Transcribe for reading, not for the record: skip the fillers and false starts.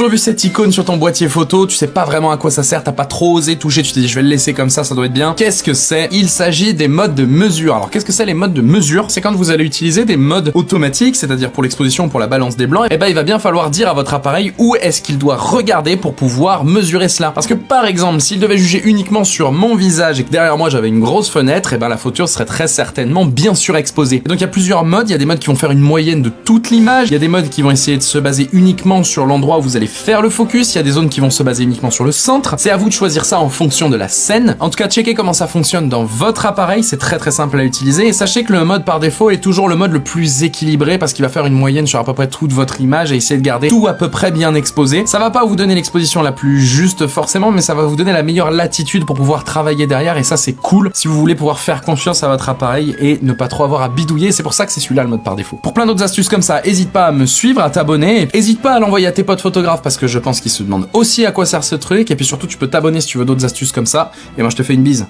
toujours vu cette icône sur ton boîtier photo, tu sais pas vraiment à quoi ça sert, t'as pas trop osé toucher, tu t'es dit je vais le laisser comme ça doit être bien. Qu'est-ce que c'est? Il s'agit des modes de mesure. Alors qu'est-ce que c'est les modes de mesure? C'est quand vous allez utiliser des modes automatiques, c'est-à-dire pour l'exposition, pour la balance des blancs, et ben il va bien falloir dire à votre appareil où est-ce qu'il doit regarder pour pouvoir mesurer cela. Parce que par exemple, s'il devait juger uniquement sur mon visage et que derrière moi j'avais une grosse fenêtre, et ben la photo serait très certainement bien surexposée. Et donc il y a plusieurs modes, il y a des modes qui vont faire une moyenne de toute l'image, il y a des modes qui vont essayer de se baser uniquement sur l'endroit où vous allez faire le focus, il y a des zones qui vont se baser uniquement sur le centre. C'est à vous de choisir ça en fonction de la scène. En tout cas, checkez comment ça fonctionne dans votre appareil, c'est très simple à utiliser, et sachez que le mode par défaut est toujours le mode le plus équilibré parce qu'il va faire une moyenne sur à peu près toute votre image et essayer de garder tout à peu près bien exposé. Ça va pas vous donner l'exposition la plus juste forcément, mais ça va vous donner la meilleure latitude pour pouvoir travailler derrière, et ça c'est cool si vous voulez pouvoir faire confiance à votre appareil et ne pas trop avoir à bidouiller. C'est pour ça que c'est celui-là le mode par défaut. Pour plein d'autres astuces comme ça, hésite pas à me suivre, à t'abonner, et hésite pas à l'envoyer à tes potes photographes parce que je pense qu'ils se demandent aussi à quoi sert ce truc, et puis surtout tu peux t'abonner si tu veux d'autres astuces comme ça, et moi je te fais une bise.